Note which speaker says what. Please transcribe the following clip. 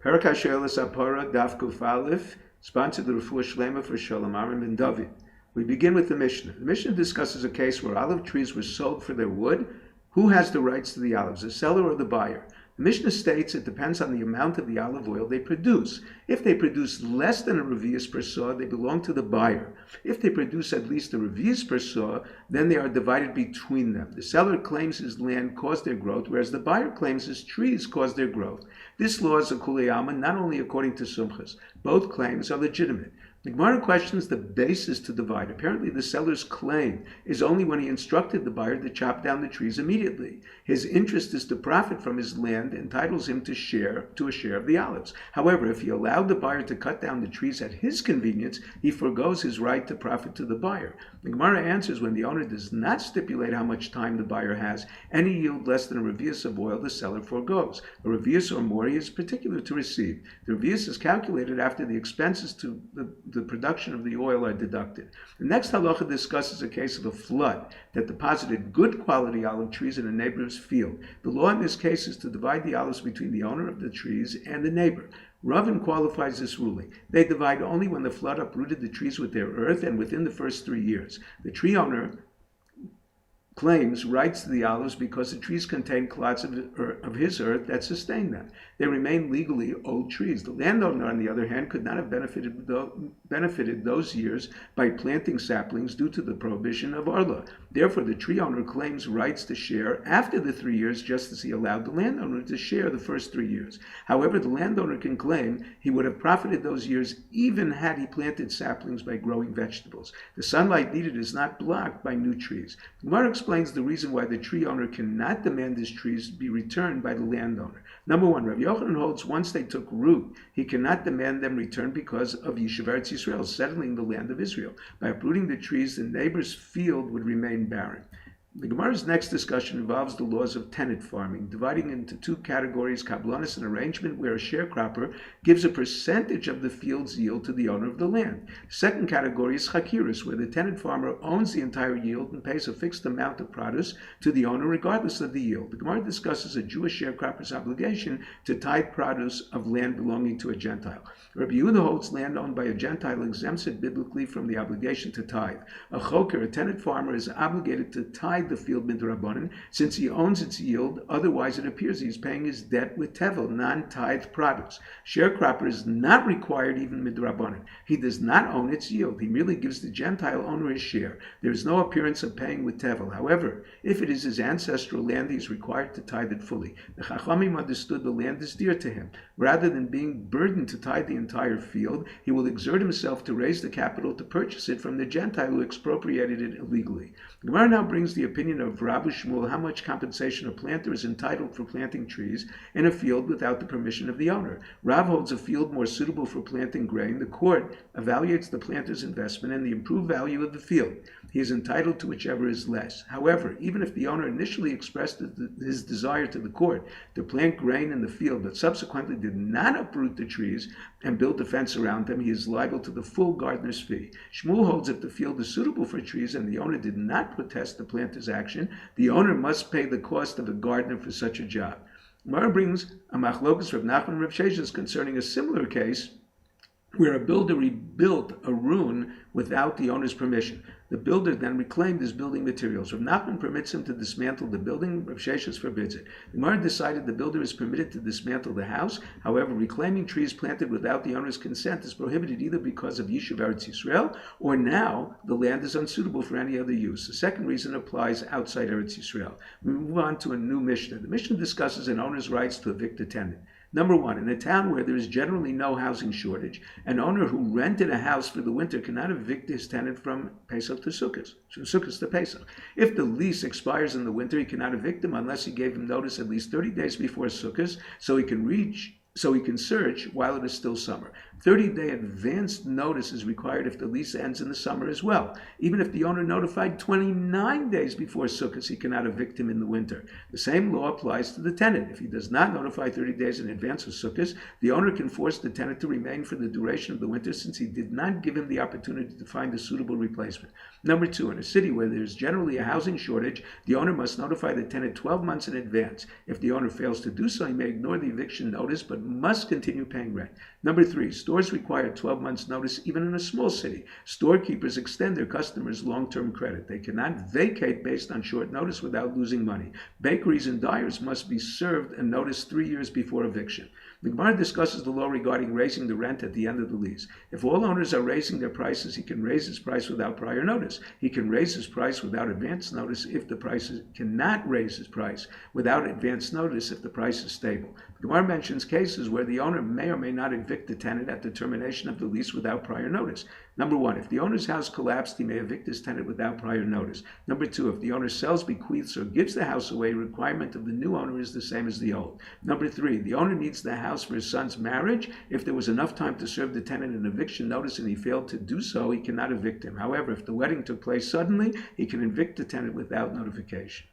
Speaker 1: Parak HaShואel HaPara Daf Kuf Aleph, sponsored the Refuah Shlema for Shalom Aram ben David. We begin with the Mishnah. The Mishnah discusses a case where olive trees were sold for their wood. Who has the rights to the olives, the seller or the buyer? The Mishnah states it depends on the amount of the olive oil they produce. If they produce less than a revius per saw, they belong to the buyer. If they produce at least a revius per saw, then they are divided between them. The seller claims his land caused their growth, whereas the buyer claims his trees caused their growth. This law is a kulei alma, not only according to Sumchas. Both claims are legitimate. The Gemara questions the basis to divide. Apparently the seller's claim is only when he instructed the buyer to chop down the trees immediately. His interest is to profit from his land, entitles him to a share of the olives. However, if he allowed the buyer to cut down the trees at his convenience, he forgoes his right to profit to the buyer. The Gemara answers when the owner does not stipulate how much time the buyer has, any yield less than a revius of oil the seller forgoes. A revius or more he is particular to receive. The revius is calculated after the expenses to the production of the oil are deducted. The next halacha discusses a case of a flood that deposited good quality olive trees in a neighbor's field. The law in this case is to divide the olives between the owner of the trees and the neighbor. Ravin qualifies this ruling. They divide only when the flood uprooted the trees with their earth and within the first 3 years. The tree owner claims rights to the olives because the trees contain clods of his earth that sustain them. They remain legally old trees. The landowner, on the other hand, could not have benefited those years by planting saplings due to the prohibition of Arla. Therefore, the tree owner claims rights to share after the 3 years, just as he allowed the landowner to share the first 3 years. However, the landowner can claim he would have profited those years even had he planted saplings by growing vegetables. The sunlight needed is not blocked by new trees. Gemara explains the reason why the tree owner cannot demand his trees be returned by the landowner. Number one, Rabbi Yochanan holds once they took root, he cannot demand them returned because of Yeshivas Rabbi Akiva settling the land of Israel. By uprooting the trees, the neighbor's field would remain barren. The Gemara's next discussion involves the laws of tenant farming, dividing into two categories, kablanis, an arrangement where a sharecropper gives a percentage of the field's yield to the owner of the land. The second category is chakiris, where the tenant farmer owns the entire yield and pays a fixed amount of produce to the owner regardless of the yield. The Gemara discusses a Jewish sharecropper's obligation to tithe produce of land belonging to a Gentile. Rabbi Yehuda holds land owned by a Gentile exempts it biblically from the obligation to tithe. A choker, a tenant farmer, is obligated to tithe the field midrabanan, since he owns its yield. Otherwise, it appears he is paying his debt with tevel, non-tithed produce. Sharecropper is not required even midrabanan. He does not own its yield. He merely gives the Gentile owner his share. There is no appearance of paying with tevel. However, if it is his ancestral land, he is required to tithe it fully. The Chachamim understood the land is dear to him. Rather than being burdened to tithe the entire field, he will exert himself to raise the capital to purchase it from the Gentile who expropriated it illegally. The Gemara now brings the opinion of Rabbi Shmuel how much compensation a planter is entitled for planting trees in a field without the permission of the owner. Rav holds a field more suitable for planting grain. The court evaluates the planter's investment and the improved value of the field. He is entitled to whichever is less. However, even if the owner initially expressed his desire to the court to plant grain in the field but subsequently did not uproot the trees and build a fence around them, he is liable to the full gardener's fee. Shmuel holds if the field is suitable for trees and the owner did not protest the planter's action, the owner must pay the cost of a gardener for such a job. Gemara brings a machlokas Rav Nachman and Rav Sheshes concerning a similar case where a builder rebuilt a ruin without the owner's permission. The builder then reclaimed his building materials. Rav Nachman permits him to dismantle the building. Rav Sheshes forbids it. The Gemara decided the builder is permitted to dismantle the house. However, reclaiming trees planted without the owner's consent is prohibited either because of Yeshivas Yisrael or now the land is unsuitable for any other use. The second reason applies outside Eretz Yisrael. We move on to a new Mishnah. The Mishnah discusses an owner's rights to evict a tenant. Number one, in a town where there is generally no housing shortage, an owner who rented a house for the winter cannot evict his tenant from Pesach to Sukkot, from Sukkot to Pesach. If the lease expires in the winter, he cannot evict him unless he gave him notice at least 30 days before Sukkot, so he can search while it is still summer. 30-day advanced notice is required if the lease ends in the summer as well. Even if the owner notified 29 days before Sukkot, he cannot evict him in the winter. The same law applies to the tenant. If he does not notify 30 days in advance of Sukkot, the owner can force the tenant to remain for the duration of the winter since he did not give him the opportunity to find a suitable replacement. Number two, in a city where there is generally a housing shortage, the owner must notify the tenant 12 months in advance. If the owner fails to do so, he may ignore the eviction notice but must continue paying rent. Number 3, stores require 12 months notice even in a small city. Storekeepers extend their customers long-term credit. They cannot vacate based on short notice without losing money. Bakeries and dyers must be served a notice 3 years before eviction. The Gemara discusses the law regarding raising the rent at the end of the lease. If all owners are raising their prices, he can raise his price without prior notice. He can raise his price without advance notice if the price cannot raise his price without advance notice if the price is stable. The Gemara mentions cases where the owner may or may not evict the tenant at the termination of the lease without prior notice. Number 1, if the owner's house collapsed, he may evict his tenant without prior notice. Number 2, if the owner sells, bequeaths, or gives the house away, the requirement of the new owner is the same as the old. Number 3, the owner needs the house for his son's marriage. If there was enough time to serve the tenant an eviction notice and he failed to do so, he cannot evict him. However, if the wedding took place suddenly, he can evict the tenant without notification.